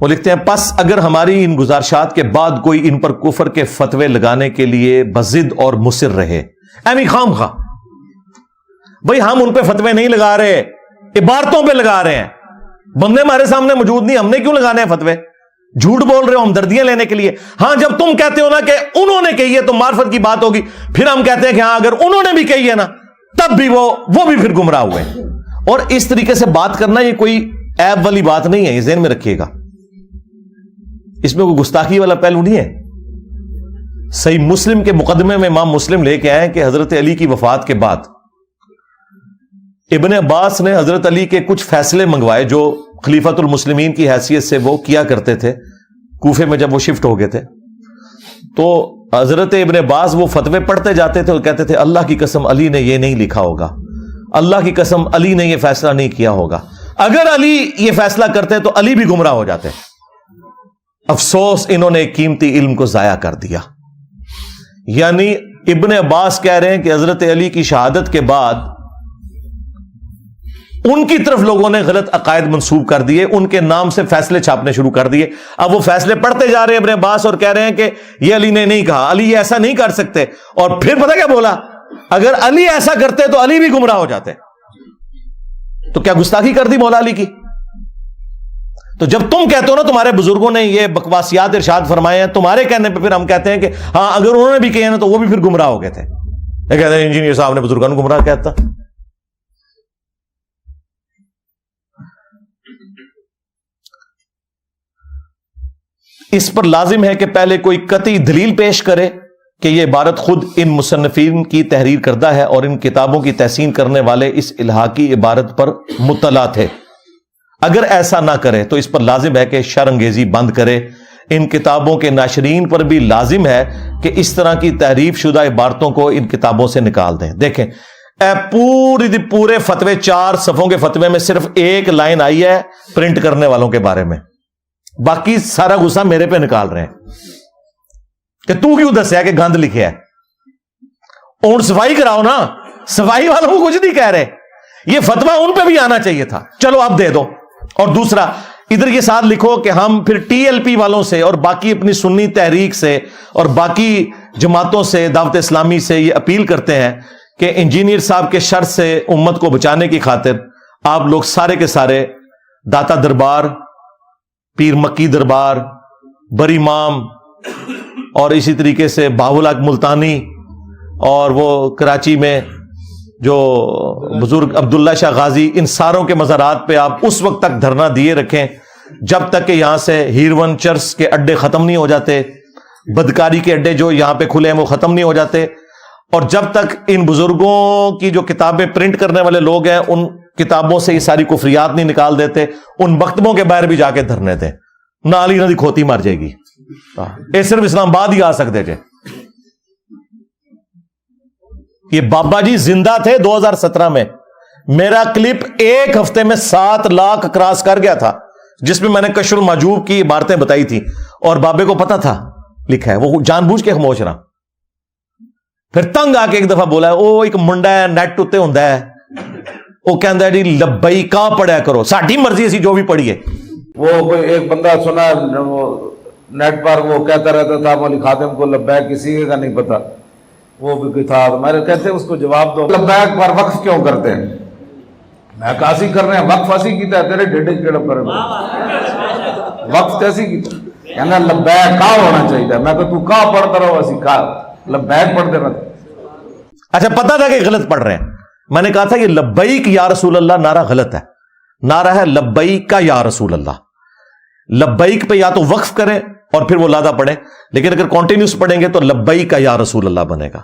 وہ لکھتے ہیں پس اگر ہماری ان گزارشات کے بعد کوئی ان پر کفر کے فتوے لگانے کے لیے بضد اور مصر رہے، ایمی خام خواہ، بھئی ہم ان پہ فتوے نہیں لگا رہے، عبارتوں پہ لگا رہے ہیں، بندے ہمارے سامنے موجود نہیں، ہم نے کیوں لگانے ہیں فتوے؟ جھوٹ بول رہے ہو ہمدردیاں لینے کے لیے۔ ہاں جب تم کہتے ہو نا کہ انہوں نے کہی ہے تو معرفت کی بات ہوگی، پھر ہم کہتے ہیں کہ ہاں اگر انہوں نے بھی کہی ہے نا تب بھی وہ بھی پھر گمراہ ہوئے۔ اور اس طریقے سے بات کرنا یہ کوئی عیب والی بات نہیں ہے، یہ ذہن میں رکھیے گا، اس میں کوئی گستاخی والا پہلو نہیں ہے۔ صحیح مسلم کے مقدمے میں امام مسلم لے کے آئے کہ حضرت علی کی وفات کے بعد ابن عباس نے حضرت علی کے کچھ فیصلے منگوائے جو خلیفۃ المسلمین کی حیثیت سے وہ کیا کرتے تھے کوفے میں جب وہ شفٹ ہو گئے تھے۔ تو حضرت ابن عباس وہ فتوے پڑھتے جاتے تھے اور کہتے تھے اللہ کی قسم علی نے یہ نہیں لکھا ہوگا، اللہ کی قسم علی نے یہ فیصلہ نہیں کیا ہوگا، اگر علی یہ فیصلہ کرتے تو علی بھی گمراہ ہو جاتے۔ افسوس انہوں نے ایک قیمتی علم کو ضائع کر دیا۔ یعنی ابن عباس کہہ رہے ہیں کہ حضرت علی کی شہادت کے بعد ان کی طرف لوگوں نے غلط عقائد منسوب کر دیے، ان کے نام سے فیصلے چھاپنے شروع کر دیے۔ اب وہ فیصلے پڑھتے جا رہے ہیں ابن عباس اور کہہ رہے ہیں کہ یہ علی نے نہیں کہا، علی یہ ایسا نہیں کر سکتے، اور پھر پتہ کیا بولا، اگر علی ایسا کرتے تو علی بھی گمراہ ہو جاتے۔ تو کیا گستاخی کر دی مولا علی کی؟ تو جب تم کہتے ہو نا تمہارے بزرگوں نے یہ بکواسیات ارشاد فرمائے ہیں، تمہارے کہنے پہ پھر ہم کہتے ہیں کہ ہاں اگر انہوں نے بھی کہے نا تو وہ بھی پھر گمراہ ہو گئے تھے۔ یہ کہتے ہیں انجینئر صاحب نے بزرگوں کو گمراہ کہتا۔ اس پر لازم ہے کہ پہلے کوئی قطعی دلیل پیش کرے کہ یہ عبارت خود ان مصنفین کی تحریر کردہ ہے اور ان کتابوں کی تحسین کرنے والے اس الحاقی عبارت پر مطلع تھے۔ اگر ایسا نہ کرے تو اس پر لازم ہے کہ شر انگیزی بند کرے۔ ان کتابوں کے ناشرین پر بھی لازم ہے کہ اس طرح کی تحریف شدہ عبارتوں کو ان کتابوں سے نکال دیں۔ دیکھیں پورے فتوے 4 صفحوں کے فتوے میں صرف ایک لائن آئی ہے پرنٹ کرنے والوں کے بارے میں، باقی سارا غصہ میرے پہ نکال رہے ہیں کہ تو کیوں دسیا کہ گند لکھے ہے۔ اون صفائی کراؤ نا، صفائی والوں کو کچھ نہیں کہہ رہے، یہ فتویٰ ان پہ بھی آنا چاہیے تھا، چلو اب دے دو۔ اور دوسرا ادھر یہ ساتھ لکھو کہ ہم پھر ٹی ایل پی والوں سے اور باقی اپنی سنی تحریک سے اور باقی جماعتوں سے، دعوت اسلامی سے یہ اپیل کرتے ہیں کہ انجینئر صاحب کے شر سے امت کو بچانے کی خاطر آپ لوگ سارے کے سارے داتا دربار، پیر مکی دربار، بری امام اور اسی طریقے سے بہاول حق ملتانی اور وہ کراچی میں جو بزرگ عبداللہ شاہ غازی، ان ساروں کے مزارات پہ آپ اس وقت تک دھرنا دیے رکھیں جب تک کہ یہاں سے ہیروین چرس کے اڈے ختم نہیں ہو جاتے، بدکاری کے اڈے جو یہاں پہ کھلے ہیں وہ ختم نہیں ہو جاتے، اور جب تک ان بزرگوں کی جو کتابیں پرنٹ کرنے والے لوگ ہیں ان کتابوں سے یہ ساری کفریات نہیں نکال دیتے، ان مکتبوں کے باہر بھی جا کے دھرنے دیں، نہ علی نہ دی کھوتی مر جائے گی۔ یہ صرف اسلام آباد ہی آ سکتے تھے۔ یہ بابا جی زندہ تھے 2017 میں، میرا کلپ ایک ہفتے میں 7 لاکھ کراس کر گیا تھا، جس میں نے کشف المحجوب کی عبارتیں بتائی تھی، اور بابے کو پتا تھا لکھا ہے، وہ جان بوجھ کے خاموش رہا۔ پھر تنگ آ کے ایک دفعہ بولا ہے، وہ ایک منڈا ہے نیٹ اتے ہوندا ہے، وہ کہندا ہے جی لبیکا پڑھیا کرو، ساڈی مرضی اسی جو بھی پڑھیے۔ وہ ایک بندہ سنا نیٹ پر وہ کہتا رہتا تھا مولوی خادم کو لبیک کسی کا نہیں پتا، وہ بھی تھا، میں کہتے ہیں اس کو جواب دو، لبیک پر وقف کیوں کرتے ہیں؟ میں کاسی کر رہے ہیں، وقف ایسی کیتا ہے تیرے ڈیڈے کیڑا پر وقف کیسی کیتا ہے؟ کہنا لبیک کا ہونا چاہیے، میں کہ تو کا پڑھتا رہو اسی کا لبیک پڑھتے رہتے۔ اچھا پتا تھا کہ غلط پڑھ رہے ہیں، میں نے کہا تھا یہ لبیک یا رسول اللہ نعرہ غلط ہے، نعرہ ہے لبیک کا یا رسول اللہ۔ لبیک پہ یا تو وقف کریں اور پھر وہ لادہ پڑھیں، لیکن اگر کنٹینیوس پڑھیں گے تو لبیک کا یا رسول اللہ بنے گا۔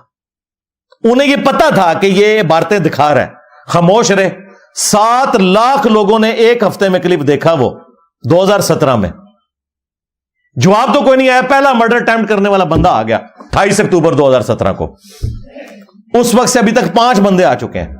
انہیں یہ پتا تھا کہ یہ عبارتیں دکھا رہا ہے، خاموش رہے۔ 7 لاکھ لوگوں نے ایک ہفتے میں کلپ دیکھا، وہ 2017 میں۔ جواب تو کوئی نہیں آیا، پہلا مرڈر اٹیمپٹ کرنے والا بندہ آ گیا 28 اکتوبر 2017 کو، اس وقت سے ابھی تک 5 بندے آ چکے ہیں۔